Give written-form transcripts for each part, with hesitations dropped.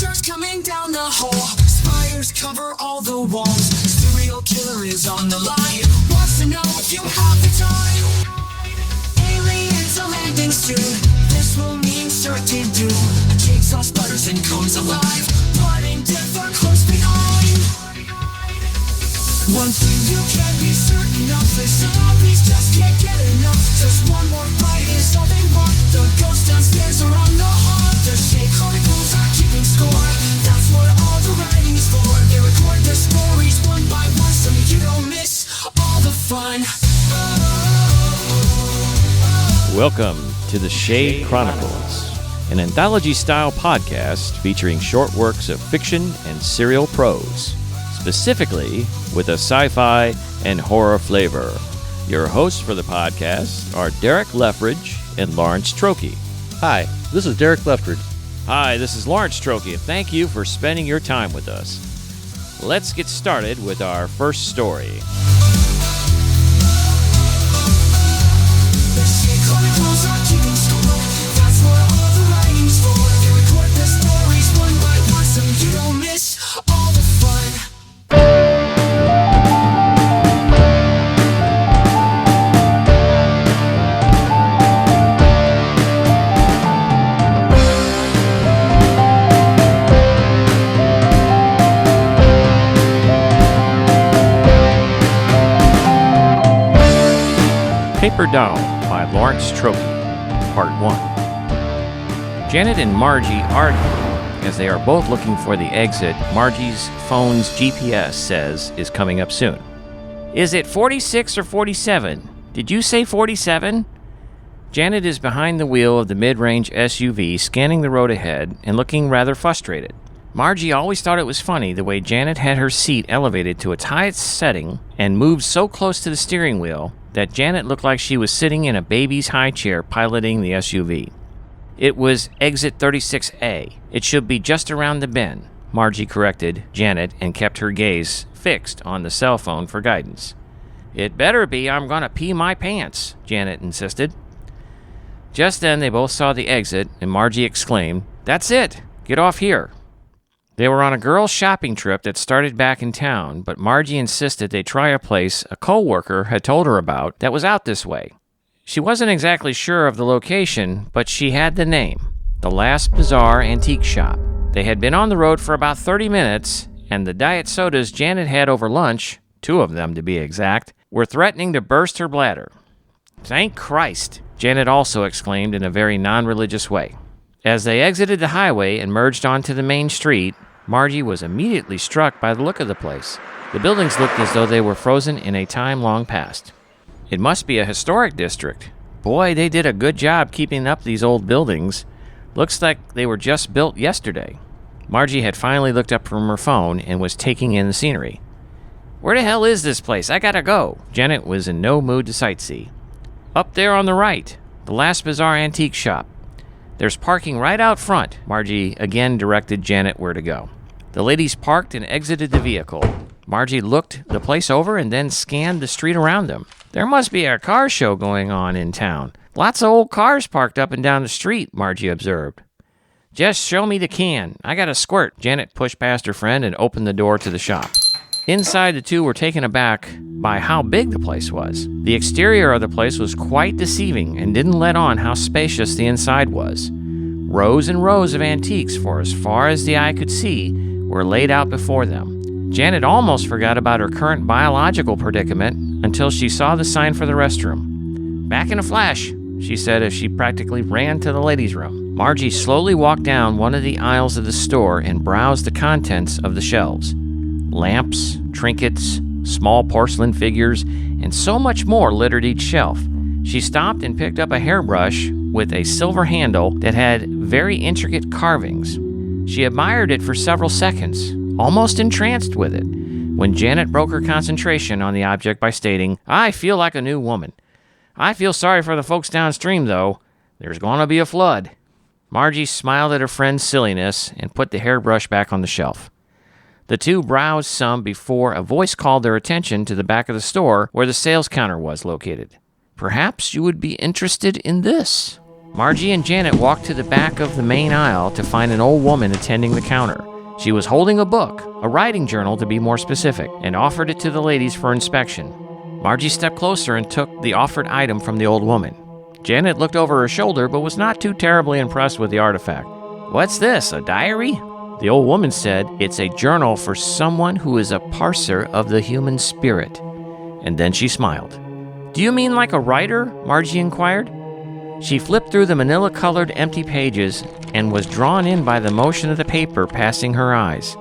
Monsters coming down the hall. Spiders cover all the walls. Serial killer is on the line. Wants to know if you have the time. Aliens are landing soon. This will mean certain doom. Jigsaw sputters and comes alive. Blood and death are close behind. One thing you can be certain of, the zombies just can't get enough. Just one more bite is all they want. The ghosts downstairs are on the hunt. The Shade Chronicles are keeping score. That's what all the writing's for. They record the stories one by one so you don't miss all the fun. Welcome to the Shade Chronicles, an anthology-style podcast featuring short works of fiction and serial prose, specifically with a sci-fi and horror flavor. Your hosts for the podcast are Derek Leftridge and Lawrence Trokey. Hi, this is Derek Leftridge. Hi, this is Lawrence Trokey, and thank you for spending your time with us. Let's get started with our first story. The Shade Chronicles are keeping score. That's what all the writing's for. They record the stories one by one so you don't miss all the fun. Paper Doll by Lawrence Trokey, Part 1. Janet and Margie argue as they are both looking for the exit Margie's phone's GPS says is coming up soon. Is it 46 or 47? Did you say 47? Janet is behind the wheel of the mid-range SUV, scanning the road ahead and looking rather frustrated. Margie always thought it was funny the way Janet had her seat elevated to its highest setting and moved so close to the steering wheel that Janet looked like she was sitting in a baby's high chair piloting the SUV. It was exit 36A. It should be just around the bend, Margie corrected Janet and kept her gaze fixed on the cell phone for guidance. It better be, I'm gonna pee my pants, Janet insisted. Just then they both saw the exit and Margie exclaimed, "That's it! Get off here!" They were on a girls' shopping trip that started back in town, but Margie insisted they try a place a co-worker had told her about that was out this way. She wasn't exactly sure of the location, but she had the name, The Last Bizarre Antique Shop. They had been on the road for about 30 minutes, and the diet sodas Janet had over lunch, 2 of them to be exact, were threatening to burst her bladder. "Thank Christ," Janet also exclaimed in a very non-religious way. As they exited the highway and merged onto the main street, Margie was immediately struck by the look of the place. The buildings looked as though they were frozen in a time long past. It must be a historic district. Boy, they did a good job keeping up these old buildings. Looks like they were just built yesterday. Margie had finally looked up from her phone and was taking in the scenery. "Where the hell is this place? I gotta go." Janet was in no mood to sightsee. "Up there on the right, the Last Bizarre Antique Shop. There's parking right out front." Margie again directed Janet where to go. The ladies parked and exited the vehicle. Margie looked the place over and then scanned the street around them. There must be a car show going on in town. Lots of old cars parked up and down the street, Margie observed. "Just show me the can. I got a squirt." Janet pushed past her friend and opened the door to the shop. Inside, the two were taken aback by how big the place was. The exterior of the place was quite deceiving and didn't let on how spacious the inside was. Rows and rows of antiques, for as far as the eye could see, were laid out before them. Janet almost forgot about her current biological predicament until she saw the sign for the restroom. "Back in a flash," she said as she practically ran to the ladies' room. Margie slowly walked down one of the aisles of the store and browsed the contents of the shelves. Lamps, trinkets, small porcelain figures, and so much more littered each shelf. She stopped and picked up a hairbrush with a silver handle that had very intricate carvings. She admired it for several seconds, almost entranced with it, when Janet broke her concentration on the object by stating, "I feel like a new woman. I feel sorry for the folks downstream, though. There's going to be a flood." Margie smiled at her friend's silliness and put the hairbrush back on the shelf. The two browsed some before a voice called their attention to the back of the store where the sales counter was located. "Perhaps you would be interested in this." Margie and Janet walked to the back of the main aisle to find an old woman attending the counter. She was holding a book, a writing journal to be more specific, and offered it to the ladies for inspection. Margie stepped closer and took the offered item from the old woman. Janet looked over her shoulder but was not too terribly impressed with the artifact. "What's this, a diary?" The old woman said, "It's a journal for someone who is a parser of the human spirit." And then she smiled. "Do you mean like a writer?" Margie inquired. She flipped through the manila-colored empty pages and was drawn in by the motion of the paper passing her eyes.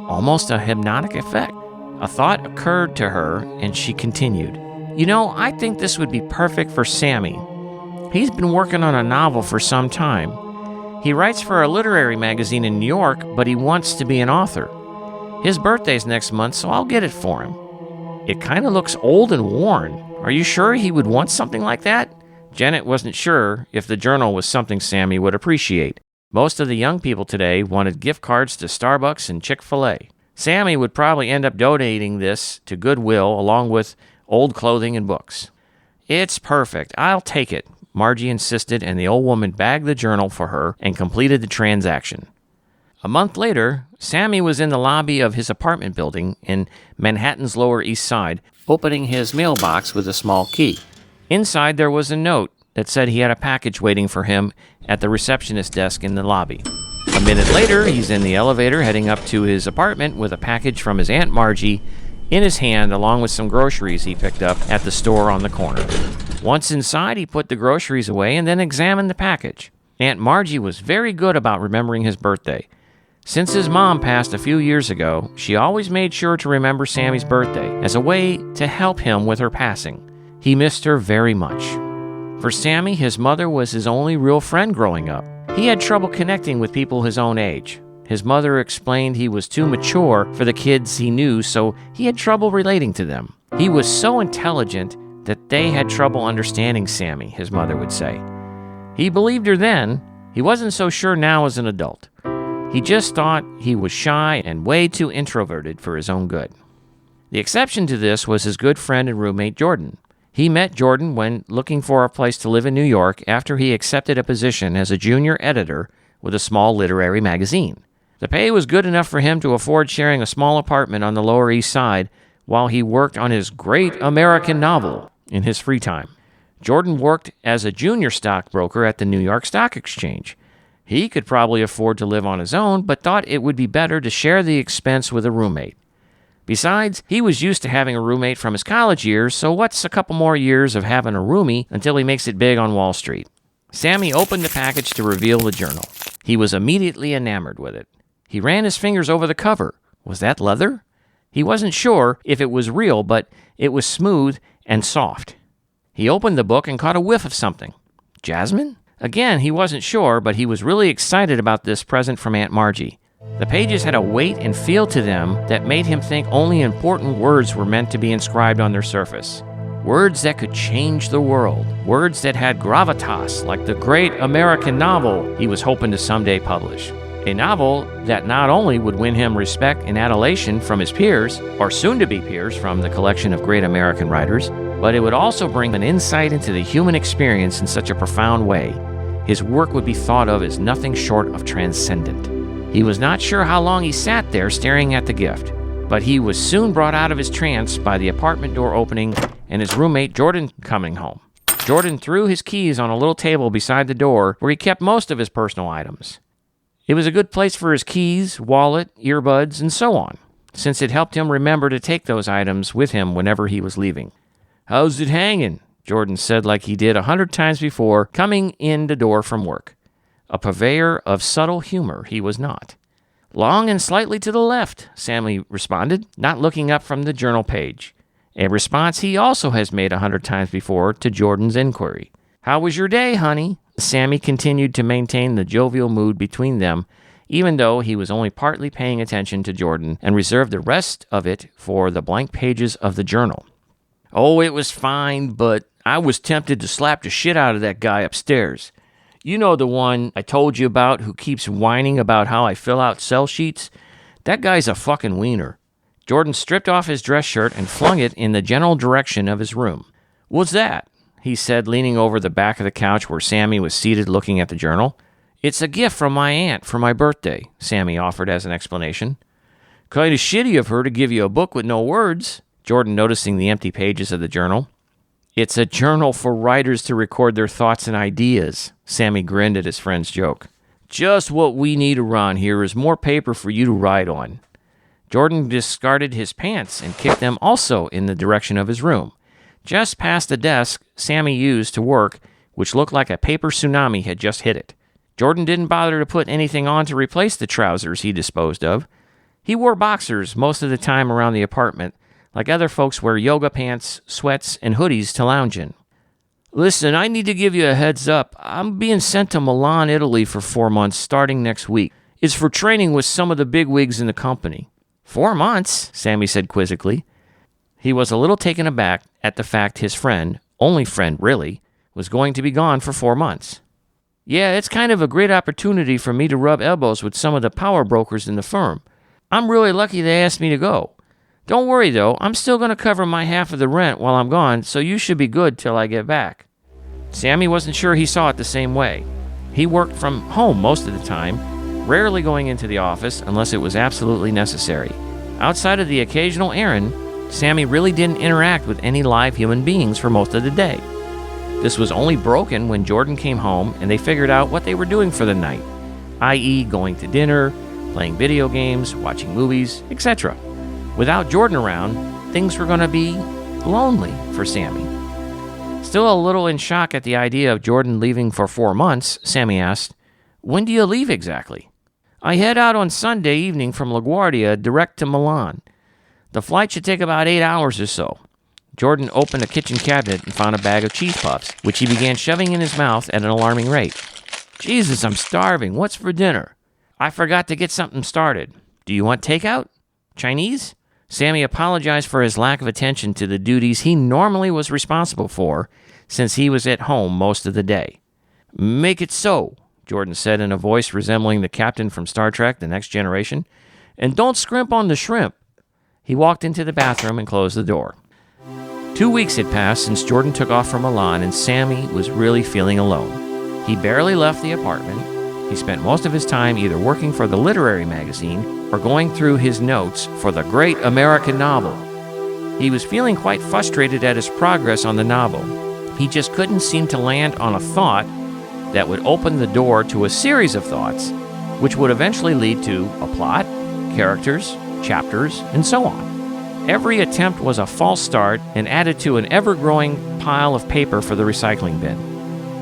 Almost a hypnotic effect. A thought occurred to her, and she continued. "You know, I think this would be perfect for Sammy. He's been working on a novel for some time. He writes for a literary magazine in New York, but he wants to be an author. His birthday's next month, so I'll get it for him. It kind of looks old and worn. Are you sure he would want something like that?" Janet wasn't sure if the journal was something Sammy would appreciate. Most of the young people today wanted gift cards to Starbucks and Chick-fil-A. Sammy would probably end up donating this to Goodwill along with old clothing and books. "It's perfect. I'll take it," Margie insisted, and the old woman bagged the journal for her and completed the transaction. A month later, Sammy was in the lobby of his apartment building in Manhattan's Lower East Side, opening his mailbox with a small key. Inside, there was a note that said he had a package waiting for him at the receptionist desk in the lobby. A minute later, he's in the elevator heading up to his apartment with a package from his Aunt Margie in his hand, along with some groceries he picked up at the store on the corner. Once inside, he put the groceries away and then examined the package. Aunt Margie was very good about remembering his birthday. Since his mom passed a few years ago, she always made sure to remember Sammy's birthday as a way to help him with her passing. He missed her very much. For Sammy, his mother was his only real friend growing up. He had trouble connecting with people his own age. His mother explained he was too mature for the kids he knew, so he had trouble relating to them. He was so intelligent that they had trouble understanding Sammy, his mother would say. He believed her then. He wasn't so sure now as an adult. He just thought he was shy and way too introverted for his own good. The exception to this was his good friend and roommate, Jordan. He met Jordan when looking for a place to live in New York after he accepted a position as a junior editor with a small literary magazine. The pay was good enough for him to afford sharing a small apartment on the Lower East Side while he worked on his great American novel in his free time. Jordan worked as a junior stockbroker at the New York Stock Exchange. He could probably afford to live on his own, but thought it would be better to share the expense with a roommate. Besides, he was used to having a roommate from his college years, so what's a couple more years of having a roomie until he makes it big on Wall Street? Sammy opened the package to reveal the journal. He was immediately enamored with it. He ran his fingers over the cover. Was that leather? He wasn't sure if it was real, but it was smooth and soft. He opened the book and caught a whiff of something. Jasmine? Again, he wasn't sure, but he was really excited about this present from Aunt Margie. The pages had a weight and feel to them that made him think only important words were meant to be inscribed on their surface. Words that could change the world. Words that had gravitas, like the great American novel he was hoping to someday publish. A novel that not only would win him respect and adulation from his peers, or soon-to-be peers from the collection of great American writers, but it would also bring an insight into the human experience in such a profound way. His work would be thought of as nothing short of transcendent. He was not sure how long he sat there staring at the gift, but he was soon brought out of his trance by the apartment door opening and his roommate Jordan coming home. Jordan threw his keys on a little table beside the door where he kept most of his personal items. It was a good place for his keys, wallet, earbuds, and so on, since it helped him remember to take those items with him whenever he was leaving. "How's it hanging?" Jordan said like he did 100 times before coming in the door from work. A purveyor of subtle humor, he was not. "Long and slightly to the left," Sammy responded, not looking up from the journal page, a response he also has made 100 times before to Jordan's inquiry. "How was your day, honey?" Sammy continued to maintain the jovial mood between them, even though he was only partly paying attention to Jordan and reserved the rest of it for the blank pages of the journal. "Oh, it was fine, but I was tempted to slap the shit out of that guy upstairs. You know the one I told you about who keeps whining about how I fill out cell sheets? That guy's a fucking wiener." Jordan stripped off his dress shirt and flung it in the general direction of his room. "What's that?" he said, leaning over the back of the couch where Sammy was seated looking at the journal. "It's a gift from my aunt for my birthday," Sammy offered as an explanation. "Kind of shitty of her to give you a book with no words," Jordan noticing the empty pages of the journal. "It's a journal for writers to record their thoughts and ideas," Sammy grinned at his friend's joke. "Just what we need around here is more paper for you to write on." Jordan discarded his pants and kicked them also in the direction of his room, just past the desk Sammy used to work, which looked like a paper tsunami had just hit it. Jordan didn't bother to put anything on to replace the trousers he disposed of. He wore boxers most of the time around the apartment, like other folks wear yoga pants, sweats, and hoodies to lounge in. "Listen, I need to give you a heads up. I'm being sent to Milan, Italy for 4 months starting next week. It's for training with some of the bigwigs in the company." 4 months? Sammy said quizzically. He was a little taken aback at the fact his friend, only friend really, was going to be gone for 4 months. "Yeah, it's kind of a great opportunity for me to rub elbows with some of the power brokers in the firm. I'm really lucky they asked me to go. Don't worry, though, I'm still going to cover my half of the rent while I'm gone, so you should be good till I get back." Sammy wasn't sure he saw it the same way. He worked from home most of the time, rarely going into the office unless it was absolutely necessary. Outside of the occasional errand, Sammy really didn't interact with any live human beings for most of the day. This was only broken when Jordan came home and they figured out what they were doing for the night, i.e. going to dinner, playing video games, watching movies, etc. Without Jordan around, things were going to be lonely for Sammy. Still a little in shock at the idea of Jordan leaving for 4 months, Sammy asked, "When do you leave exactly?" "I head out on Sunday evening from LaGuardia direct to Milan. The flight should take about 8 hours or so." Jordan opened a kitchen cabinet and found a bag of cheese puffs, which he began shoving in his mouth at an alarming rate. "Jesus, I'm starving. What's for dinner?" "I forgot to get something started. Do you want takeout? Chinese?" Sammy apologized for his lack of attention to the duties he normally was responsible for, since he was at home most of the day. "Make it so," Jordan said in a voice resembling the captain from Star Trek: The Next Generation. "And don't scrimp on the shrimp." He walked into the bathroom and closed the door. 2 weeks had passed since Jordan took off for Milan, and Sammy was really feeling alone. He barely left the apartment. He spent most of his time either working for the literary magazine or going through his notes for the great American novel. He was feeling quite frustrated at his progress on the novel. He just couldn't seem to land on a thought that would open the door to a series of thoughts, which would eventually lead to a plot, characters, chapters, and so on. Every attempt was a false start and added to an ever-growing pile of paper for the recycling bin.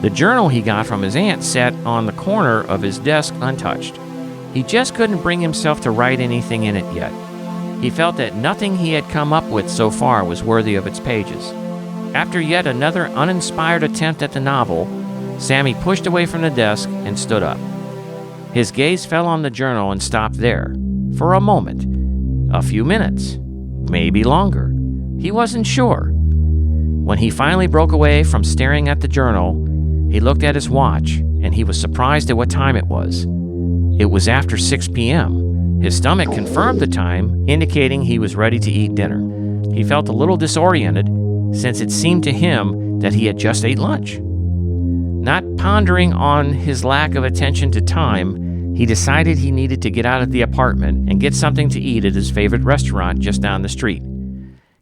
The journal he got from his aunt sat on the corner of his desk untouched. He just couldn't bring himself to write anything in it yet. He felt that nothing he had come up with so far was worthy of its pages. After yet another uninspired attempt at the novel, Sammy pushed away from the desk and stood up. His gaze fell on the journal and stopped there. For a moment. A few minutes. Maybe longer. He wasn't sure. When he finally broke away from staring at the journal, he looked at his watch, and he was surprised at what time it was. It was after 6 p.m. His stomach confirmed the time, indicating he was ready to eat dinner. He felt a little disoriented, since it seemed to him that he had just ate lunch. Not pondering on his lack of attention to time, he decided he needed to get out of the apartment and get something to eat at his favorite restaurant just down the street.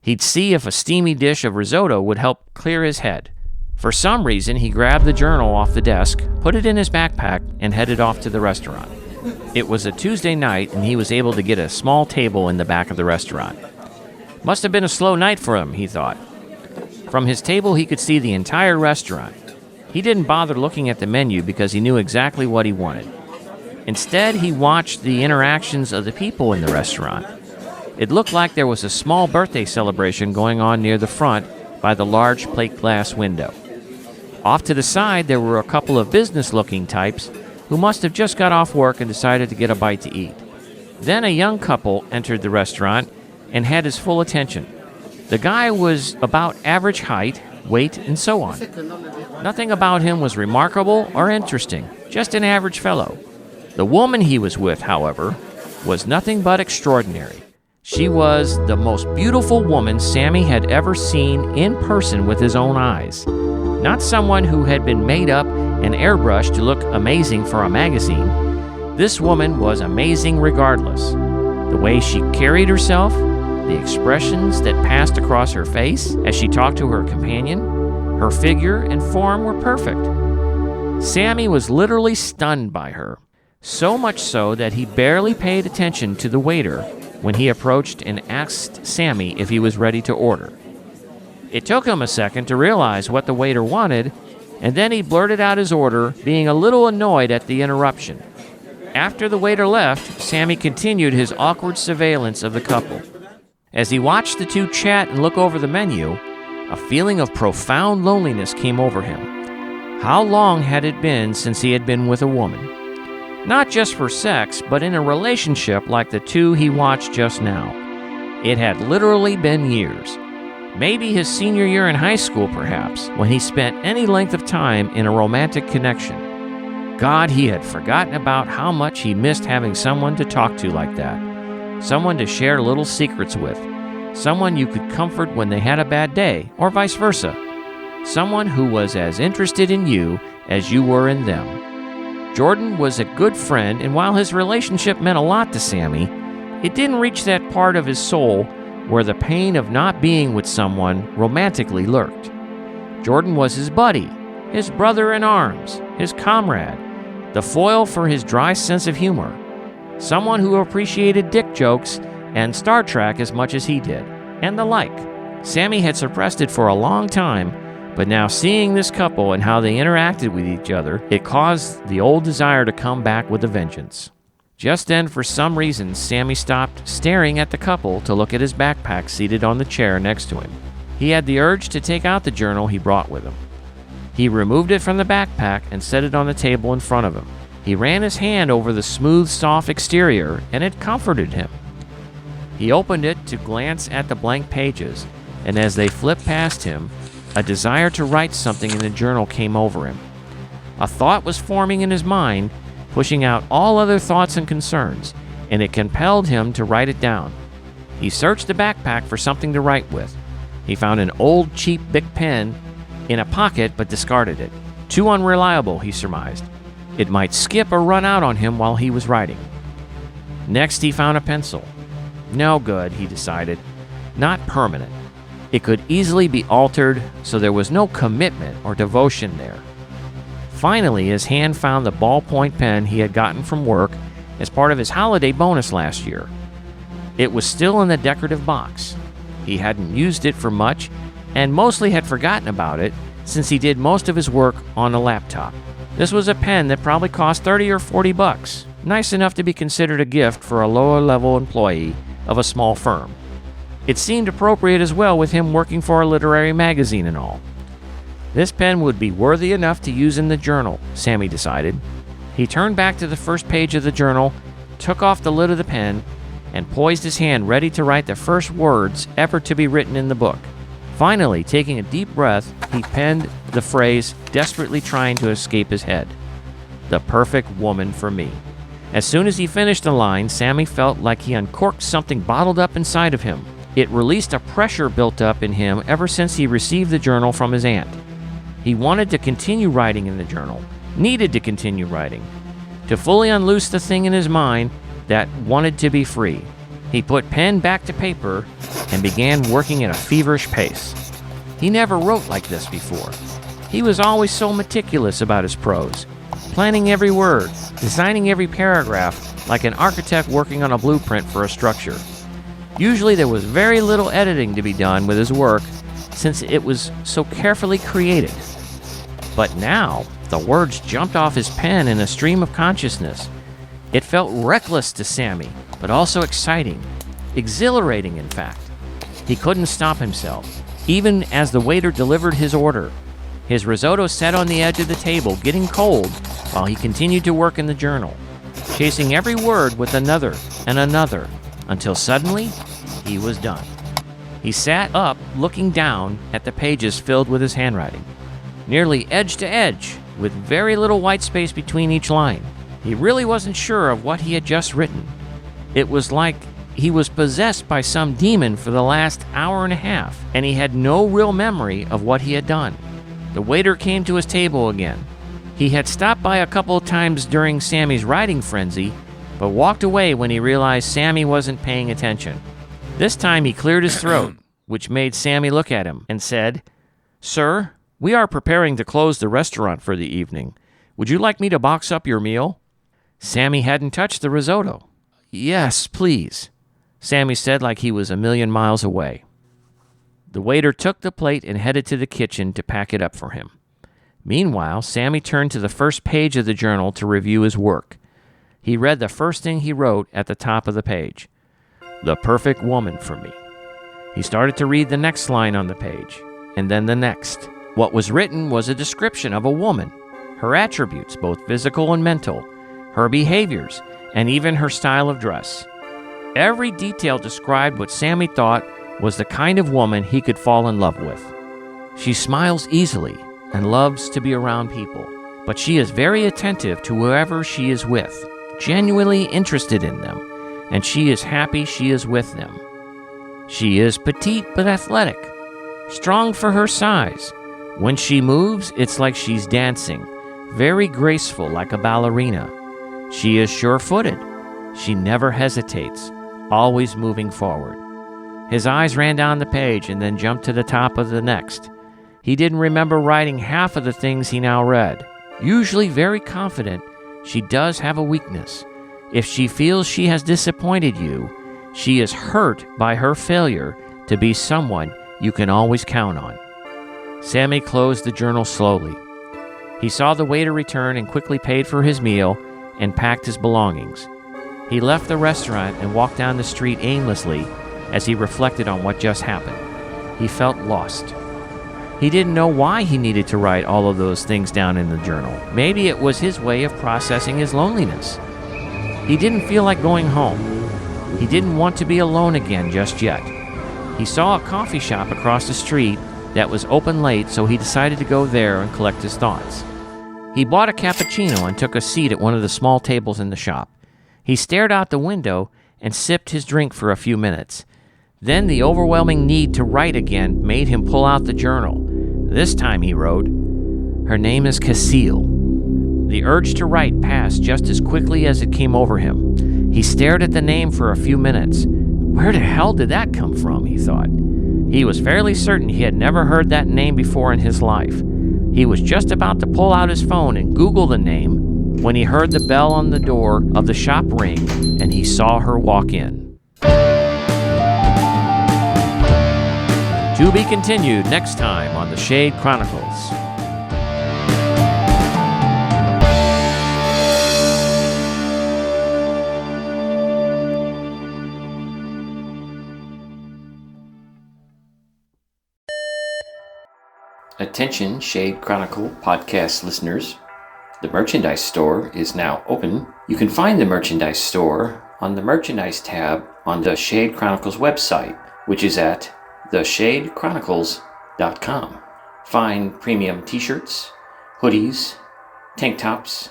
He'd see if a steamy dish of risotto would help clear his head. For some reason, he grabbed the journal off the desk, put it in his backpack, and headed off to the restaurant. It was a Tuesday night, and he was able to get a small table in the back of the restaurant. Must have been a slow night for him, he thought. From his table, he could see the entire restaurant. He didn't bother looking at the menu because he knew exactly what he wanted. Instead, he watched the interactions of the people in the restaurant. It looked like there was a small birthday celebration going on near the front by the large plate glass window. Off to the side, there were a couple of business-looking types who must have just got off work and decided to get a bite to eat. Then a young couple entered the restaurant and had his full attention. The guy was about average height, weight, and so on. Nothing about him was remarkable or interesting, just an average fellow. The woman he was with, however, was nothing but extraordinary. She was the most beautiful woman Sammy had ever seen in person with his own eyes. Not someone who had been made up and airbrushed to look amazing for a magazine. This woman was amazing regardless. The way she carried herself, the expressions that passed across her face as she talked to her companion, her figure and form were perfect. Sammy was literally stunned by her, so much so that he barely paid attention to the waiter when he approached and asked Sammy if he was ready to order. It took him a second to realize what the waiter wanted, and then he blurted out his order, being a little annoyed at the interruption. After the waiter left, Sammy continued his awkward surveillance of the couple. As he watched the two chat and look over the menu, a feeling of profound loneliness came over him. How long had it been since he had been with a woman? Not just for sex, but in a relationship like the two he watched just now. It had literally been years. Maybe his senior year in high school, perhaps, when he spent any length of time in a romantic connection. God, he had forgotten about how much he missed having someone to talk to like that. Someone to share little secrets with. Someone you could comfort when they had a bad day, or vice versa. Someone who was as interested in you as you were in them. Jordan was a good friend, and while his relationship meant a lot to Sammy, it didn't reach that part of his soul where the pain of not being with someone romantically lurked. Jordan was his buddy, his brother in arms, his comrade, the foil for his dry sense of humor, someone who appreciated dick jokes and Star Trek as much as he did, and the like. Sammy had suppressed it for a long time, but now seeing this couple and how they interacted with each other, it caused the old desire to come back with a vengeance. Just then, for some reason, Sammy stopped staring at the couple to look at his backpack seated on the chair next to him. He had the urge to take out the journal he brought with him. He removed it from the backpack and set it on the table in front of him. He ran his hand over the smooth, soft exterior, and it comforted him. He opened it to glance at the blank pages, and as they flipped past him, a desire to write something in the journal came over him. A thought was forming in his mind, pushing out all other thoughts and concerns, and it compelled him to write it down. He searched the backpack for something to write with. He found an old, cheap Bic pen in a pocket, but discarded it. Too unreliable, he surmised. It might skip or run out on him while he was writing. Next, he found a pencil. No good, he decided. Not permanent. It could easily be altered, so there was no commitment or devotion there. Finally, his hand found the ballpoint pen he had gotten from work as part of his holiday bonus last year. It was still in the decorative box. He hadn't used it for much and mostly had forgotten about it since he did most of his work on a laptop. This was a pen that probably cost $30 or $40, nice enough to be considered a gift for a lower-level employee of a small firm. It seemed appropriate as well with him working for a literary magazine and all. This pen would be worthy enough to use in the journal, Sammy decided. He turned back to the first page of the journal, took off the lid of the pen, and poised his hand ready to write the first words ever to be written in the book. Finally, taking a deep breath, he penned the phrase desperately trying to escape his head. The perfect woman for me. As soon as he finished the line, Sammy felt like he uncorked something bottled up inside of him. It released a pressure built up in him ever since he received the journal from his aunt. He wanted to continue writing in the journal, needed to continue writing, to fully unloose the thing in his mind that wanted to be free. He put pen back to paper and began working at a feverish pace. He never wrote like this before. He was always so meticulous about his prose, planning every word, designing every paragraph like an architect working on a blueprint for a structure. Usually there was very little editing to be done with his work since it was so carefully created. But now, the words jumped off his pen in a stream of consciousness. It felt reckless to Sammy, but also exciting, exhilarating in fact. He couldn't stop himself, even as the waiter delivered his order. His risotto sat on the edge of the table, getting cold, while he continued to work in the journal, chasing every word with another and another, until suddenly, he was done. He sat up, looking down at the pages filled with his handwriting, nearly edge to edge, with very little white space between each line. He really wasn't sure of what he had just written. It was like he was possessed by some demon for the last hour and a half, and he had no real memory of what he had done. The waiter came to his table again. He had stopped by a couple of times during Sammy's writing frenzy, but walked away when he realized Sammy wasn't paying attention. This time he cleared his throat, which made Sammy look at him, and said, "Sir, we are preparing to close the restaurant for the evening. Would you like me to box up your meal?" Sammy hadn't touched the risotto. "Yes, please," Sammy said like he was a million miles away. The waiter took the plate and headed to the kitchen to pack it up for him. Meanwhile, Sammy turned to the first page of the journal to review his work. He read the first thing he wrote at the top of the page. "The perfect woman for me." He started to read the next line on the page, and then the next. What was written was a description of a woman, her attributes, both physical and mental, her behaviors, and even her style of dress. Every detail described what Sammy thought was the kind of woman he could fall in love with. She smiles easily and loves to be around people, but she is very attentive to whoever she is with, genuinely interested in them, and she is happy she is with them. She is petite but athletic, strong for her size. When she moves, it's like she's dancing, very graceful like a ballerina. She is sure-footed. She never hesitates, always moving forward. His eyes ran down the page and then jumped to the top of the next. He didn't remember writing half of the things he now read. Usually very confident, she does have a weakness. If she feels she has disappointed you, she is hurt by her failure to be someone you can always count on. Sammy closed the journal slowly. He saw the waiter return and quickly paid for his meal and packed his belongings. He left the restaurant and walked down the street aimlessly as he reflected on what just happened. He felt lost. He didn't know why he needed to write all of those things down in the journal. Maybe it was his way of processing his loneliness. He didn't feel like going home. He didn't want to be alone again just yet. He saw a coffee shop across the street that was open late, so he decided to go there and collect his thoughts. He bought a cappuccino and took a seat at one of the small tables in the shop. He stared out the window and sipped his drink for a few minutes. Then the overwhelming need to write again made him pull out the journal. This time he wrote, "Her name is Cale." The urge to write passed just as quickly as it came over him. He stared at the name for a few minutes. Where the hell did that come from, he thought. He was fairly certain he had never heard that name before in his life. He was just about to pull out his phone and Google the name when he heard the bell on the door of the shop ring and he saw her walk in. To be continued next time on the Shade Chronicles. Attention Shade Chronicle podcast listeners. The merchandise store is now open. You can find the merchandise store on the merchandise tab on the Shade Chronicles website, which is at theshadechronicles.com. Find premium t-shirts, hoodies, tank tops,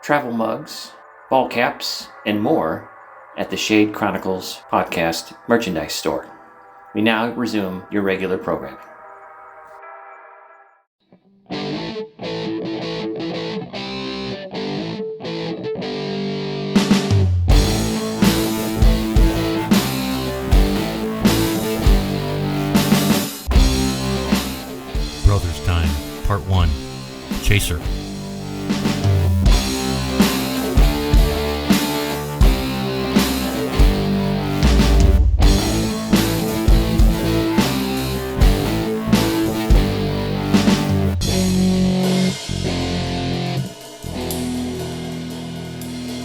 travel mugs, ball caps, and more at the Shade Chronicles podcast merchandise store. We now resume your regular programming. Brothers Time, Part 1, Chaser.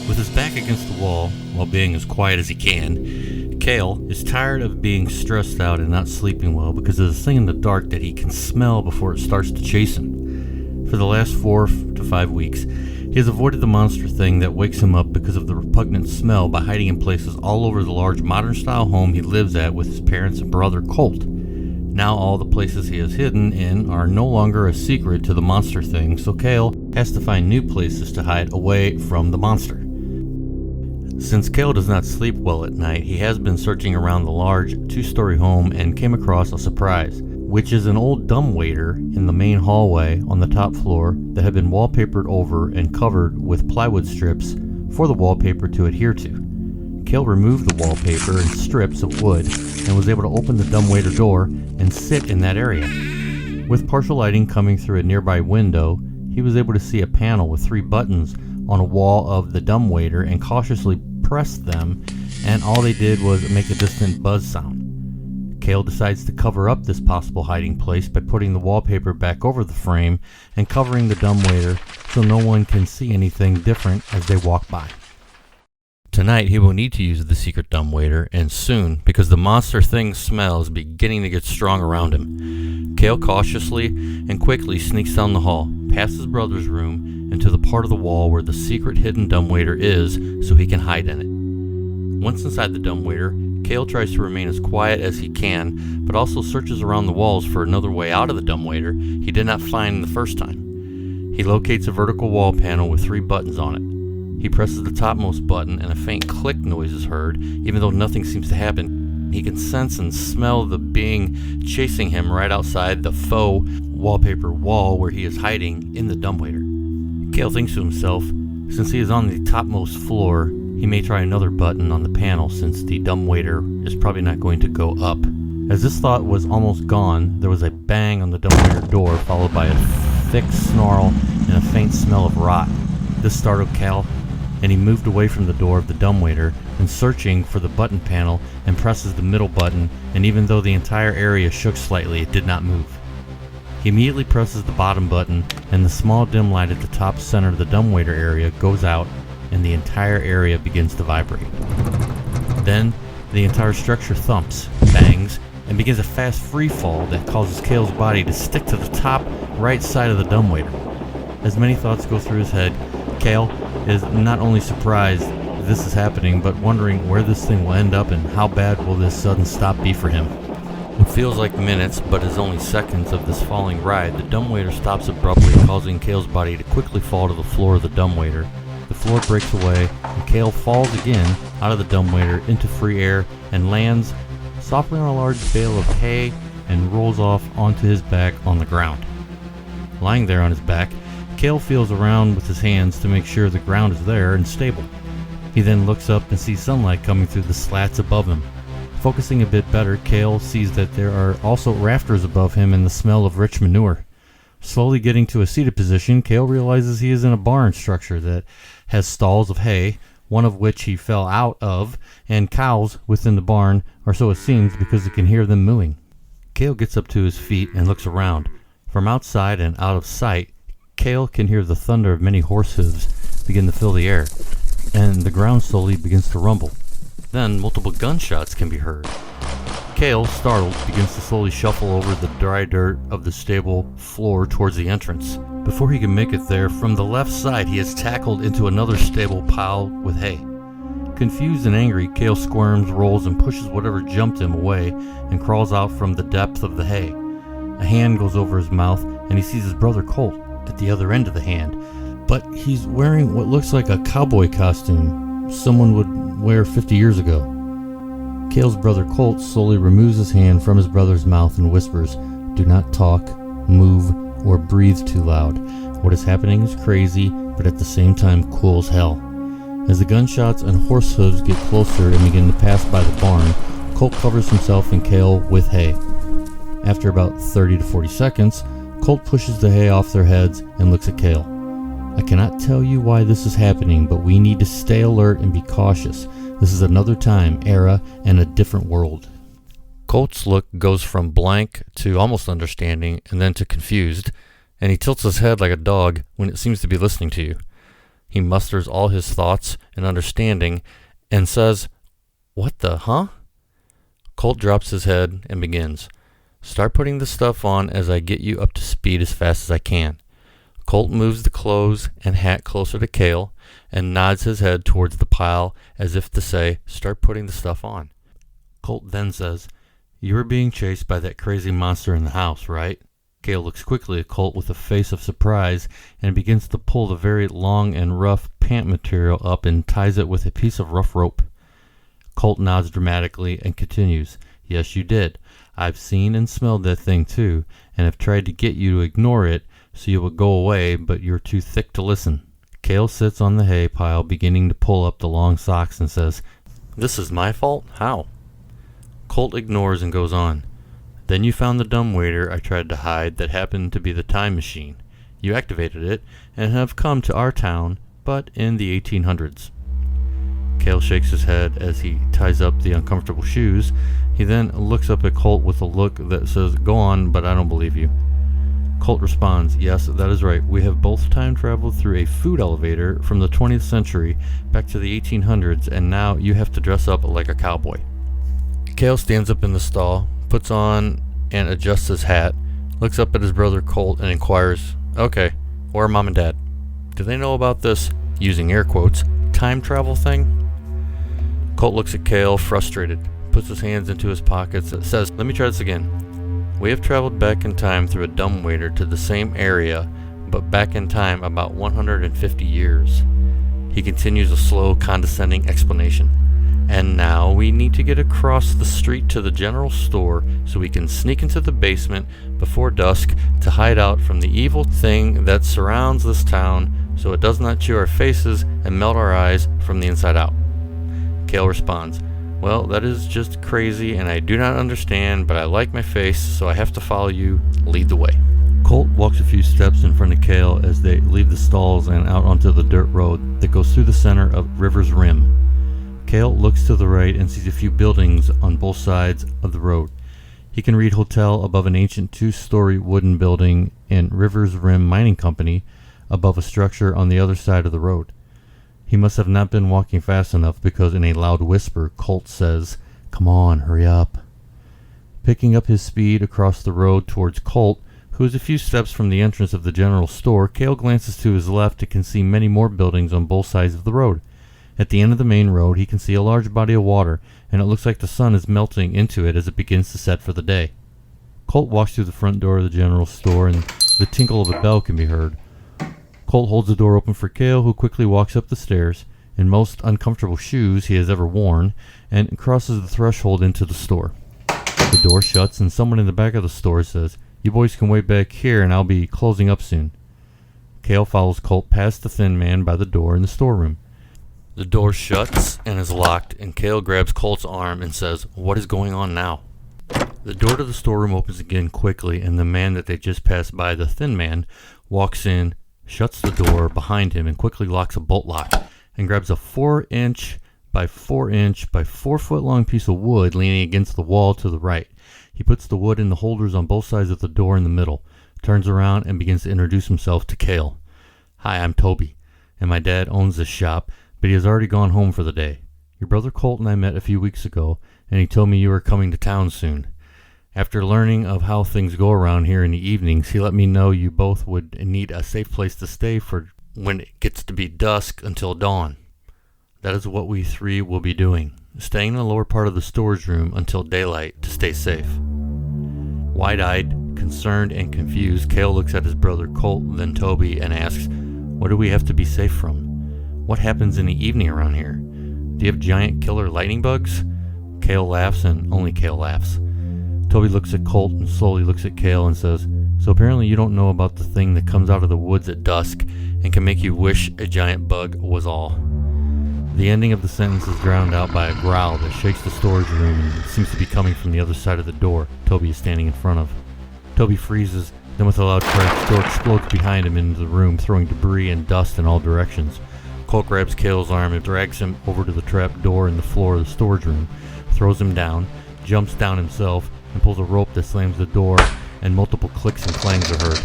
With his back against the wall, while being as quiet as he can, Cale is tired of being stressed out and not sleeping well because there's a thing in the dark that he can smell before it starts to chase him. For the last 4 to 5 weeks, he has avoided the monster thing that wakes him up because of the repugnant smell by hiding in places all over the large modern-style home he lives at with his parents and brother Colt. Now all the places he has hidden in are no longer a secret to the monster thing, so Cale has to find new places to hide away from the monster. Since Cale does not sleep well at night, he has been searching around the large 2-story home and came across a surprise. which is an old dumbwaiter in the main hallway on the top floor that had been wallpapered over and covered with plywood strips for the wallpaper to adhere to. Cale removed the wallpaper and strips of wood and was able to open the dumbwaiter door and sit in that area. With partial lighting coming through a nearby window, he was able to see a panel with 3 buttons on a wall of the dumbwaiter and cautiously pressed them, and all they did was make a distant buzz sound. Cale decides to cover up this possible hiding place by putting the wallpaper back over the frame and covering the dumbwaiter so no one can see anything different as they walk by. Tonight he will need to use the secret dumbwaiter, and soon, because the monster thing's smell is beginning to get strong around him. Cale cautiously and quickly sneaks down the hall, past his brother's room, and to the part of the wall where the secret hidden dumbwaiter is so he can hide in it. Once inside the dumbwaiter, Cale tries to remain as quiet as he can, but also searches around the walls for another way out of the dumbwaiter he did not find the first time. He locates a vertical wall panel with 3 buttons on it. He presses the topmost button and a faint click noise is heard, even though nothing seems to happen. He can sense and smell the being chasing him right outside the faux wallpaper wall where he is hiding in the dumbwaiter. Cale thinks to himself, since he is on the topmost floor, he may try another button on the panel since the dumbwaiter is probably not going to go up. As this thought was almost gone, there was a bang on the dumbwaiter door followed by a thick snarl and a faint smell of rot. This startled Cale, and he moved away from the door of the dumbwaiter and searching for the button panel and presses the middle button, and even though the entire area shook slightly, it did not move. He immediately presses the bottom button and the small dim light at the top center of the dumbwaiter area goes out and the entire area begins to vibrate. Then the entire structure thumps, bangs, and begins a fast free fall that causes Cale's body to stick to the top right side of the dumbwaiter. As many thoughts go through his head, Cale is not only surprised this is happening, but wondering where this thing will end up and how bad will this sudden stop be for him. It feels like minutes, but is only seconds of this falling ride. The dumbwaiter stops abruptly, causing Cale's body to quickly fall to the floor of the dumbwaiter. The floor breaks away, and Cale falls again out of the dumbwaiter into free air and lands softly on a large bale of hay and rolls off onto his back on the ground. Lying there on his back, Cale feels around with his hands to make sure the ground is there and stable. He then looks up and sees sunlight coming through the slats above him. Focusing a bit better, Cale sees that there are also rafters above him and the smell of rich manure. Slowly getting to a seated position, Cale realizes he is in a barn structure that has stalls of hay, one of which he fell out of, and cows within the barn, or so it seems because he can hear them mooing. Cale gets up to his feet and looks around. From outside and out of sight, Cale can hear the thunder of many horse hooves begin to fill the air, and the ground slowly begins to rumble. Then multiple gunshots can be heard. Cale, startled, begins to slowly shuffle over the dry dirt of the stable floor towards the entrance. Before he can make it there, from the left side he is tackled into another stable pile with hay. Confused and angry, Cale squirms, rolls, and pushes whatever jumped him away and crawls out from the depth of the hay. A hand goes over his mouth and he sees his brother Colt at the other end of the hand, but he's wearing what looks like a cowboy costume someone would wear 50 years ago. Cale's brother Colt slowly removes his hand from his brother's mouth and whispers, "Do not talk, move, or breathe too loud. What is happening is crazy, but at the same time cool as hell." As the gunshots and horse hooves get closer and begin to pass by the barn, Colt covers himself and Cale with hay. After about 30 to 40 seconds, Colt pushes the hay off their heads and looks at Cale. "I cannot tell you why this is happening, but we need to stay alert and be cautious. This is another time, era, and a different world." Colt's look goes from blank to almost understanding and then to confused, and he tilts his head like a dog when it seems to be listening to you. He musters all his thoughts and understanding and says, "What the, huh?" Colt drops his head and begins, "Start putting the stuff on as I get you up to speed as fast as I can." Colt moves the clothes and hat closer to Cale and nods his head towards the pile as if to say, "Start putting the stuff on." Colt then says, "You are being chased by that crazy monster in the house, right?" Cale looks quickly at Colt with a face of surprise and begins to pull the very long and rough pant material up and ties it with a piece of rough rope. Colt nods dramatically and continues, "Yes, you did. I've seen and smelled that thing too, and have tried to get you to ignore it so you would go away, but you're too thick to listen. Cale sits on the hay pile, beginning to pull up the long socks, and says, "This is my fault? How?" Colt ignores and goes on. "Then you found the dumbwaiter I tried to hide that happened to be the time machine. You activated it and have come to our town, but in the 1800s. Cale shakes his head as he ties up the uncomfortable shoes. He then looks up at Colt with a look that says, "Go on, but I don't believe you." Colt responds, "Yes, that is right. We have both time traveled through a food elevator from the 20th century back to the 1800s, and now you have to dress up like a cowboy." Cale stands up in the stall, puts on and adjusts his hat, looks up at his brother Colt and inquires, "Okay, where are Mom and Dad? Do they know about this, using air quotes, time travel thing?" Colt looks at Cale, frustrated, puts his hands into his pockets, and says, "Let me try this again. We have traveled back in time through a dumbwaiter to the same area, but back in time about 150 years. He continues a slow, condescending explanation. "And now we need to get across the street to the general store so we can sneak into the basement before dusk to hide out from the evil thing that surrounds this town so it does not chew our faces and melt our eyes from the inside out." Cale responds, "Well, that is just crazy and I do not understand, but I like my face, so I have to follow you. Lead the way." Colt walks a few steps in front of Cale as they leave the stalls and out onto the dirt road that goes through the center of River's Rim. Cale looks to the right and sees a few buildings on both sides of the road. He can read hotel above an ancient 2-story wooden building and River's Rim Mining Company above a structure on the other side of the road. He must have not been walking fast enough because in a loud whisper, Colt says, "Come on, hurry up." Picking up his speed across the road towards Colt, who is a few steps from the entrance of the general store, Cale glances to his left and can see many more buildings on both sides of the road. At the end of the main road, he can see a large body of water, and it looks like the sun is melting into it as it begins to set for the day. Colt walks through the front door of the general store, and the tinkle of a bell can be heard. Colt holds the door open for Cale, who quickly walks up the stairs, in most uncomfortable shoes he has ever worn, and crosses the threshold into the store. The door shuts, and someone in the back of the store says, "You boys can wait back here, and I'll be closing up soon." Cale follows Colt past the thin man by the door in the storeroom. The door shuts and is locked, and Cale grabs Colt's arm and says, "What is going on now?" The door to the storeroom opens again quickly, and the man that they just passed by, the thin man, walks in, shuts the door behind him, and quickly locks a bolt lock, and grabs a 4-inch by 4-inch by 4-foot long piece of wood leaning against the wall to the right. He puts the wood in the holders on both sides of the door in the middle, turns around, and begins to introduce himself to Cale. "Hi, I'm Toby, and my dad owns this shop, but he has already gone home for the day. Your brother Colt and I met a few weeks ago, and he told me you were coming to town soon. After learning of how things go around here in the evenings, he let me know you both would need a safe place to stay for when it gets to be dusk until dawn. That is what we three will be doing, staying in the lower part of the storage room until daylight to stay safe." Wide-eyed, concerned, and confused, Cale looks at his brother Colt, then Toby, and asks, "What do we have to be safe from? What happens in the evening around here? Do you have giant killer lightning bugs?" Cale laughs, and only Cale laughs. Toby looks at Colt and slowly looks at Cale and says, "So apparently you don't know about the thing that comes out of the woods at dusk and can make you wish a giant bug was all." The ending of the sentence is drowned out by a growl that shakes the storage room and seems to be coming from the other side of the door Toby is standing in front of. Toby freezes, then with a loud crash, the door explodes behind him into the room, throwing debris and dust in all directions. Colt grabs Cale's arm and drags him over to the trap door in the floor of the storage room, throws him down, jumps down himself, and pulls a rope that slams the door, and multiple clicks and clangs are heard.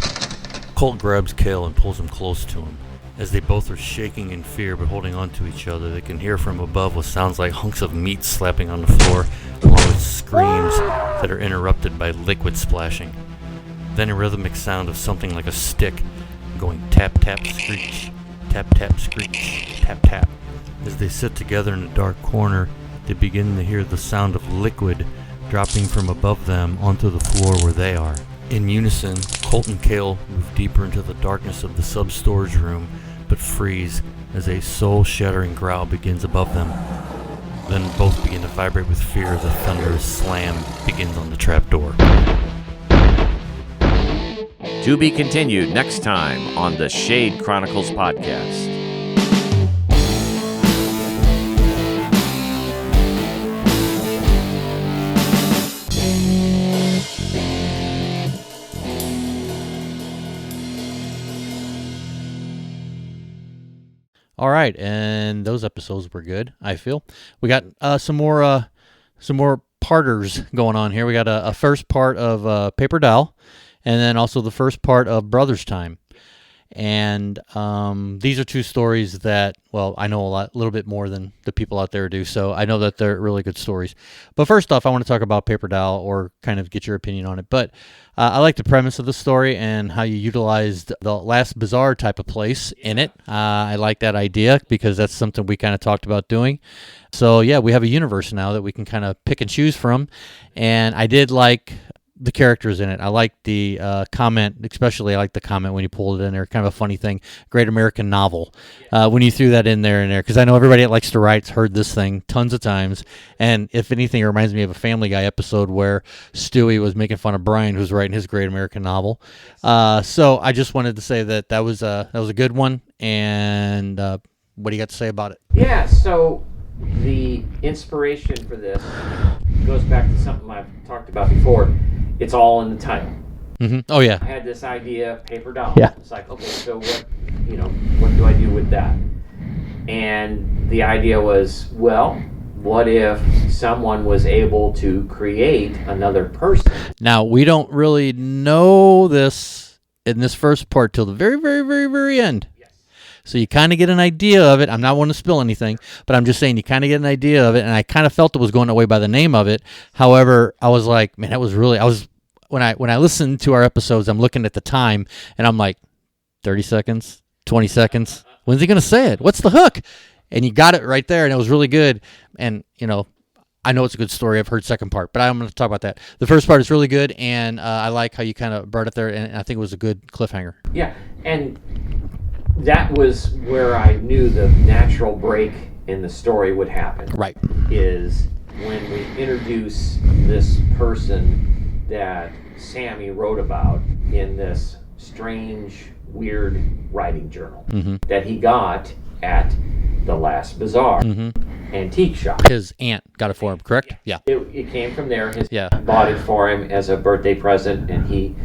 Colt grabs Cale and pulls him close to him. As they both are shaking in fear but holding on to each other, they can hear from above what sounds like hunks of meat slapping on the floor, along with screams that are interrupted by liquid splashing. Then a rhythmic sound of something like a stick going tap tap screech, tap tap screech, tap tap. As they sit together in a dark corner, they begin to hear the sound of liquid dropping from above them onto the floor where they are. In unison, Colt and Cale move deeper into the darkness of the sub-storage room, but freeze as a soul-shattering growl begins above them. Then both begin to vibrate with fear as a thunderous slam begins on the trapdoor. To be continued next time on the Shade Chronicles Podcast. All right, and those episodes were good, I feel. We got some more parters going on here. We got a first part of Paper Doll, and then also the first part of Brothers Time. And these are two stories that, well, I know a little bit more than the people out there do, so I know that they're really good stories. But first off, I want to talk about Paper Doll, or kind of get your opinion on it. But I like the premise of the story and how you utilized the Last Bazaar type of place in it. I like that idea because that's something we kind of talked about doing. So yeah, we have a universe now that we can kind of pick and choose from. And I did like the characters in it. I like the comment, especially I like the comment when you pulled it in there. Kind of a funny thing. Great American Novel. When you threw that in there, because I know everybody that likes to write's heard this thing tons of times. And if anything, it reminds me of a Family Guy episode where Stewie was making fun of Brian, who's writing his Great American Novel. So I just wanted to say that was a good one. And what do you got to say about it? Yeah, so the inspiration for this goes back to something I've talked about before. It's all in the title. Mm-hmm. Oh, yeah. I had this idea, Paper Doll. Yeah. It's like, okay, so what do I do with that? And the idea was, well, what if someone was able to create another person? Now, we don't really know this in this first part till the very, very, very, very end. So you kind of get an idea of it. I'm not wanting to spill anything, but I'm just saying you kind of get an idea of it, and I kind of felt it was going away by the name of it. However, I was like, man, that was really, when I listened to our episodes, I'm looking at the time, and I'm like, 30 seconds, 20 seconds. When's he going to say it? What's the hook? And you got it right there, and it was really good. And, I know it's a good story. I've heard second part, but I'm going to talk about that. The first part is really good, and I like how you kind of brought it there, and I think it was a good cliffhanger. Yeah, and that was where I knew the natural break in the story would happen. Right. Is when we introduce this person that Sammy wrote about in this strange, weird writing journal that he got at the Last Bazaar antique shop. His aunt got it for him, correct? Yeah. It came from there. His aunt bought it for him as a birthday present, and he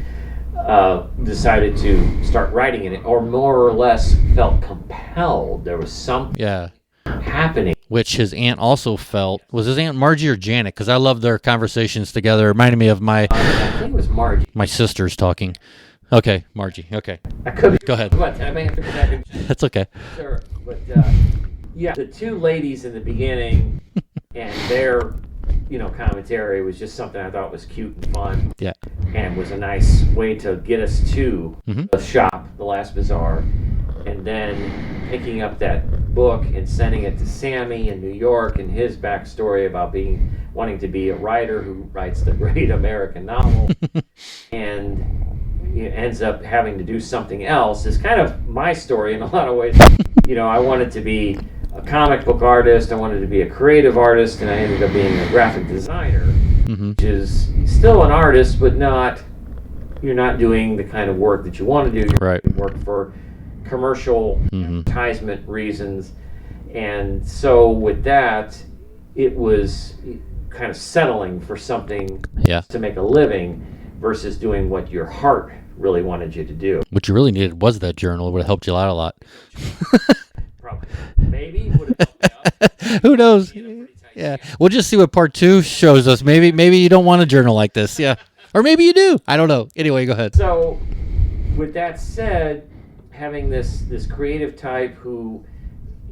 decided to start writing in it, or more or less felt compelled. There was something happening. Which his aunt also felt. Was his aunt Margie or Janet? Because I love their conversations together. It reminded me of I think it was Margie. my sisters talking. Okay, Margie. Okay. I could be. Go ahead. What? I may have to go back and That's okay. sure. But the two ladies in the beginning and their commentary was just something I thought was cute and fun. Yeah. And was a nice way to get us to the shop, the Last Bazaar, and then picking up that book and sending it to Sammy in New York and his backstory about wanting to be a writer who writes the Great American Novel and ends up having to do something else is kind of my story in a lot of ways. I wanted to be a comic book artist, I wanted to be a creative artist, and I ended up being a graphic designer, which is still an artist, but you're not doing the kind of work that you want to do. Right. You work for commercial advertisement reasons. And so with that, it was kind of settling for something to make a living versus doing what your heart really wanted you to do. What you really needed was that journal. It would have helped you out a lot. Probably. Maybe it would have helped me out. Who knows? Yeah. We'll just see what part 2 shows us. Maybe you don't want a journal like this. Yeah. Or maybe you do. I don't know. Anyway, go ahead. So, with that said, having this creative type who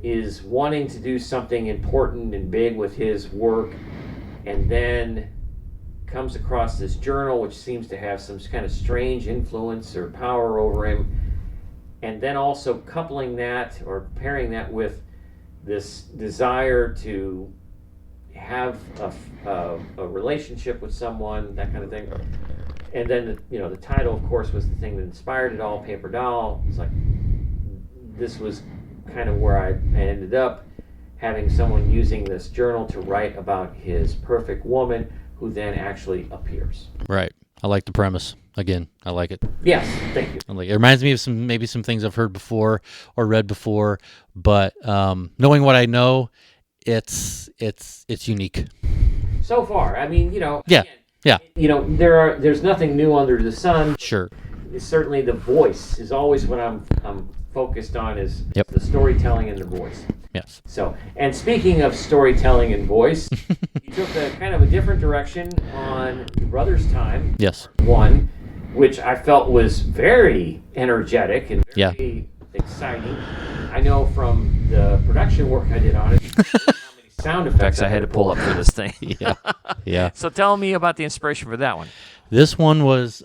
is wanting to do something important and big with his work, and then comes across this journal which seems to have some kind of strange influence or power over him, and then also coupling that or pairing that with this desire to have a relationship with someone, that kind of thing. And then the title, of course, was the thing that inspired it all, Paper Doll. It's like this was kind of where I ended up, having someone using this journal to write about his perfect woman who then actually appears. Right. I like the premise. Again, I like it. Yes, thank you. It reminds me of some things I've heard before or read before, but knowing what I know, it's unique. So far, I mean, Yeah. again, Yeah. there's nothing new under the sun. Sure. Certainly the voice is always what I'm focused on, is Yep. the storytelling and the voice. Yes. So, and speaking of storytelling and voice, you took a kind of a different direction on Brother's Time. Yes. One, which I felt was very energetic and Yeah. very exciting. I know from the production work I did on it, how many sound effects I had to pull up for this thing. Yeah. Yeah. So tell me about the inspiration for that one. This one was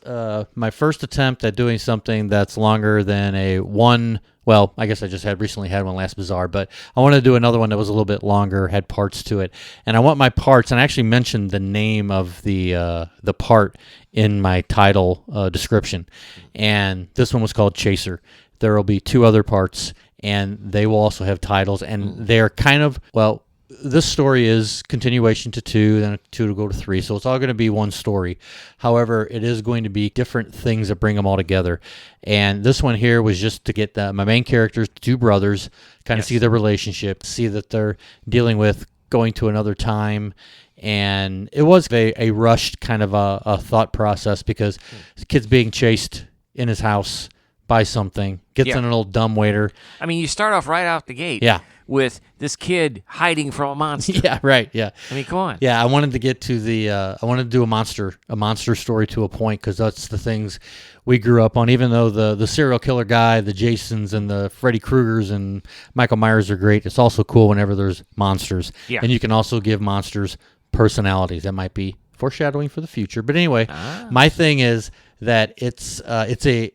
my first attempt at doing something that's longer than well, I guess I just recently had one last Bazaar, but I wanted to do another one that was a little bit longer, had parts to it. And I want my parts, and I actually mentioned the name of the part in my title description. And this one was called Chaser. There will be 2 other parts, and they will also have titles, and they're kind of, well, this story is continuation to 2, then 2 to go to 3, so it's all going to be one story. However, it is going to be different things that bring them all together. And this one here was just to get my main characters, 2 brothers, kind of see their relationship, see that they're dealing with going to another time. And it was a rushed kind of a thought process, because the kid's being chased in his house by something, gets in an old dumbwaiter. I mean, you start off right out the gate with this kid hiding from a monster. Yeah, right, yeah. I mean, come on. Yeah, I wanted to get to I wanted to do a monster story to a point, because that's the things we grew up on. Even though the serial killer guy, the Jasons and the Freddy Kruegers and Michael Myers are great, it's also cool whenever there's monsters. Yeah. And you can also give monsters personalities. That might be foreshadowing for the future. But anyway, my thing is that it's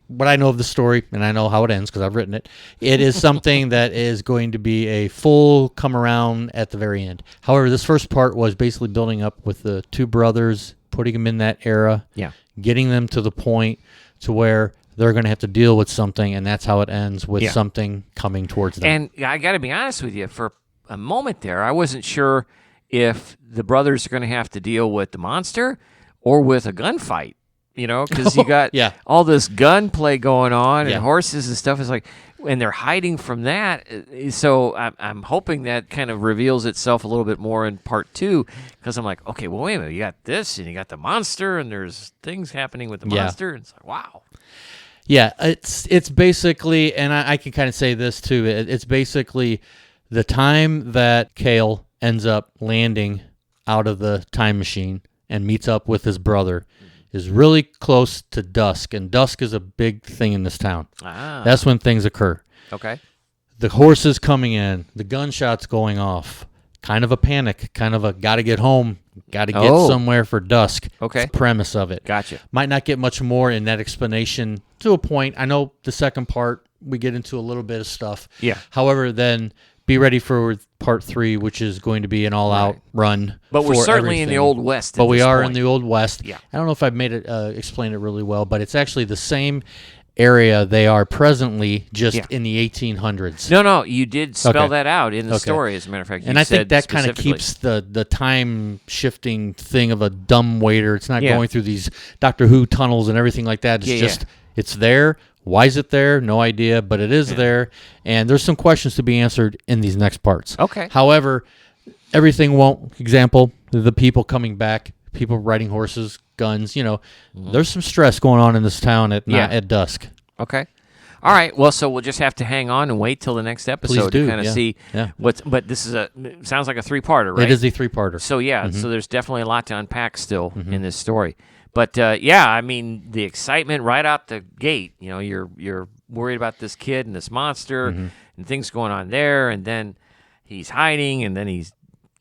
what I know of the story, and I know how it ends because I've written it. It is something that is going to be a full come around at the very end. However, this first part was basically building up with the 2 brothers, putting them in that era, getting them to the point to where they're going to have to deal with something, and that's how it ends, with something coming towards them. And I got to be honest with you, for a moment there, I wasn't sure if the brothers are going to have to deal with the monster or with a gunfight. Because you got all this gunplay going on and horses and stuff. Is like, and they're hiding from that. So I'm hoping that kind of reveals itself a little bit more in part 2. Because I'm like, okay, well, wait a minute. You got this, and you got the monster, and there's things happening with the monster. And it's like, wow. Yeah, it's basically, and I can kind of say this too. It's basically the time that Cale ends up landing out of the time machine and meets up with his brother is really close to dusk, and dusk is a big thing in this town. That's when things occur. Okay. The horses coming in, the gunshots going off, kind of a panic, kind of a gotta get home, gotta get somewhere for dusk. Okay. That's the premise of it. Gotcha. Might not get much more in that explanation to a point. I know the second part, we get into a little bit of stuff. Yeah. However, then be ready for part 3, which is going to be an all-out run. But we're for certainly in everything. the Old West. But we are point. in the Old West. Yeah. I don't know if I've made it explain it really well, but it's actually the same area they are presently, just in the 1800s. No, you did spell that out in the story, as a matter of fact. And I think that kind of keeps the time shifting thing of a dumb waiter. It's not going through these Doctor Who tunnels and everything like that. It's just it's there. Why is it there? No idea, but it is there. And there's some questions to be answered in these next parts. Okay. However, everything won't. Example, the people coming back, people riding horses, guns, there's some stress going on in this town at dusk. Okay. All right. Well, so we'll just have to hang on and wait till the next episode to kind of see what's. But this is sounds like a 3-parter, right? It is a 3-parter. So so there's definitely a lot to unpack still in this story. But I mean, the excitement right out the gate. You're worried about this kid and this monster and things going on there, and then he's hiding, and then he's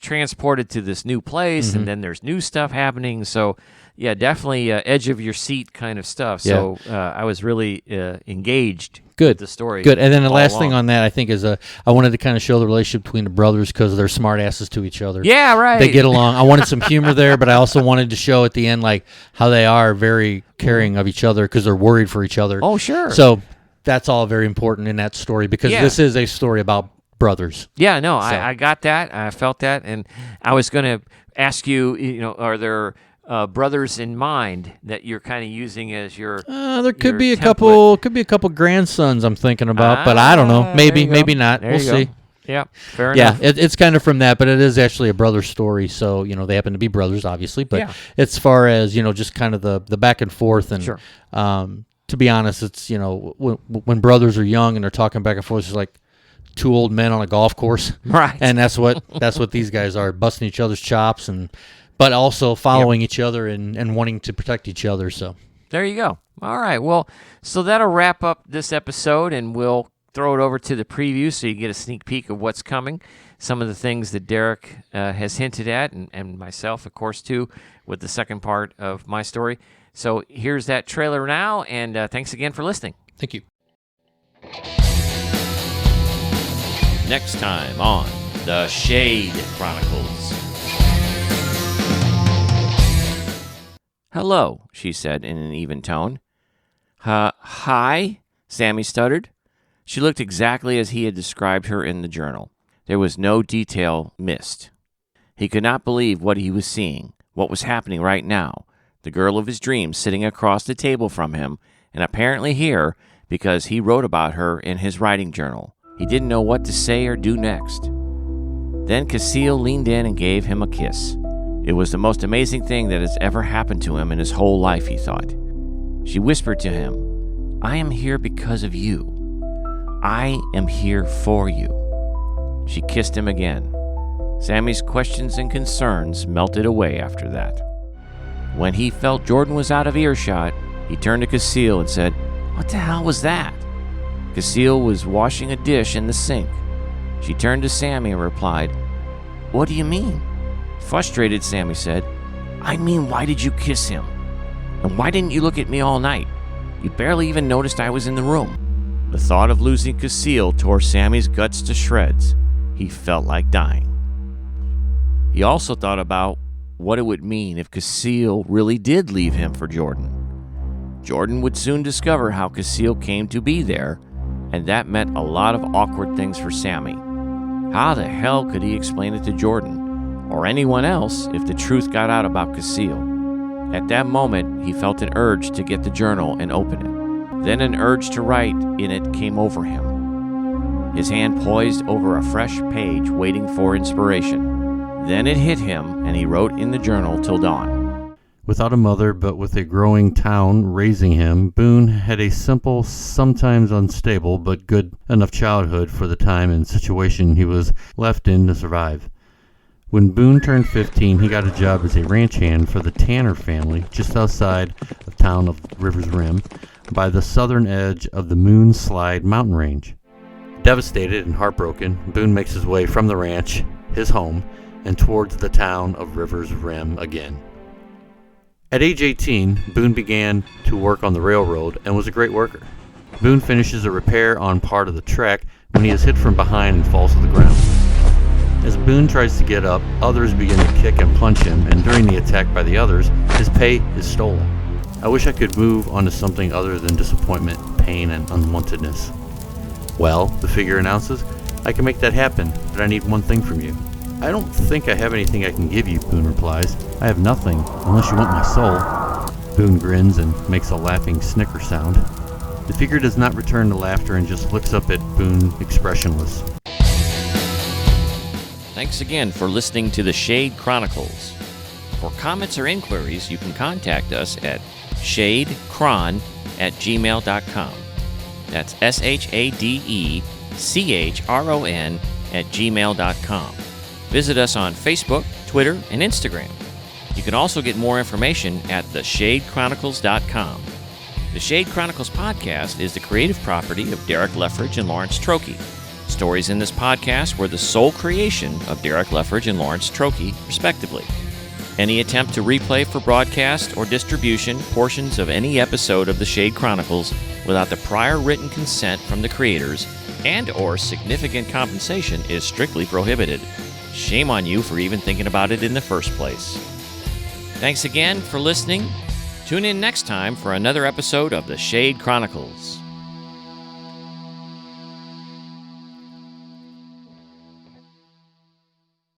transported to this new place, and then there's new stuff happening. So definitely edge of your seat kind of stuff. So I was really engaged. Good. The story. Good. And then the last along. thing on that, I think, is I wanted to kind of show the relationship between the brothers, because they're smart asses to each other. Yeah, right. They get along. I wanted some humor there, but I also wanted to show at the end how they are very caring of each other, because they're worried for each other. Oh, sure. So that's all very important in that story, because this is a story about brothers. Yeah, no, So- I got that. I felt that, and I was going to ask you, are there brothers in mind that you're kind of using as your There could your be a template? couple grandsons I'm thinking about, but I don't know. Maybe, maybe not. There We'll you go. see. Yeah, fair Yeah, enough. it's kind of from that, but it is actually a brother story. So they happen to be brothers, obviously. But Yeah. as far as just kind of the back and forth, and Sure. to be honest, it's when brothers are young and they're talking back and forth, it's like two old men on a golf course, Right. and that's what these guys are, busting each other's chops, but also following each other and wanting to protect each other. So There you go. All right. Well, so that'll wrap up this episode, and we'll throw it over to the preview so you get a sneak peek of what's coming. Some of the things that Derek has hinted at, and myself, of course, too, with the second part of my story. So here's that trailer now, and thanks again for listening. thank you. Next time on The Shade Chronicles. Hello, she said in an even tone. Hi, Sammy stuttered. She looked exactly as he had described her in the journal. There was no detail missed. He could not believe what he was seeing, what was happening right now. The girl of his dreams sitting across the table from him, and apparently here because he wrote about her in his writing journal. He didn't know what to say or do next. Then Cale leaned in and gave him a kiss. It was the most amazing thing that has ever happened to him in his whole life, he thought. She whispered to him, I am here because of you. I am here for you. She kissed him again. Sammy's questions and concerns melted away after that. When he felt Jordan was out of earshot, he turned to Cale and said, What the hell was that? Cale was washing a dish in the sink. She turned to Sammy and replied, What do you mean? Frustrated, Sammy said, I mean, why did you kiss him? And why didn't you look at me all night? You barely even noticed I was in the room. The thought of losing Cale tore Sammy's guts to shreds. He felt like dying. He also thought about what it would mean if Cale really did leave him for Jordan. Jordan would soon discover how Cale came to be there, and that meant a lot of awkward things for Sammy. How the hell could he explain it to Jordan, or anyone else, if the truth got out about Cale? At that moment, he felt an urge to get the journal and open it. Then an urge to write in it came over him. His hand poised over a fresh page, waiting for inspiration. Then it hit him, and he wrote in the journal till dawn. Without a mother, but with a growing town raising him, Boone had a simple, sometimes unstable, but good enough childhood for the time and situation he was left in to survive. When Boone turned 15, he got a job as a ranch hand for the Tanner family just outside of town of River's Rim, by the southern edge of the Moon Slide mountain range. Devastated and heartbroken, Boone makes his way from the ranch, his home, and towards the town of River's Rim again. At age 18, Boone began to work on the railroad and was a great worker. Boone finishes a repair on part of the track when he is hit from behind and falls to the ground. As Boone tries to get up, others begin to kick and punch him, and during the attack by the others, his pay is stolen. I wish I could move on to something other than disappointment, pain, and unwantedness. Well, the figure announces, I can make that happen, but I need one thing from you. I don't think I have anything I can give you, Boone replies. I have nothing, unless you want my soul. Boone grins and makes a laughing snicker sound. The figure does not return the laughter and just looks up at Boone, expressionless. Thanks again for listening to The Shade Chronicles. For comments or inquiries, you can contact us at shadechron@gmail.com. That's SHADECHRON@gmail.com. Visit us on Facebook, Twitter, and Instagram. You can also get more information at theshadechronicles.com. The Shade Chronicles Podcast is the creative property of Derek Leftridge and Lawrence Trokey. Stories in this podcast were the sole creation of Derek Leftridge and Lawrence Trokey, respectively. Any attempt to replay for broadcast or distribution portions of any episode of The Shade Chronicles without the prior written consent from the creators and/or significant compensation is strictly prohibited. Shame on you for even thinking about it in the first place. Thanks again for listening. Tune in next time for another episode of The Shade Chronicles.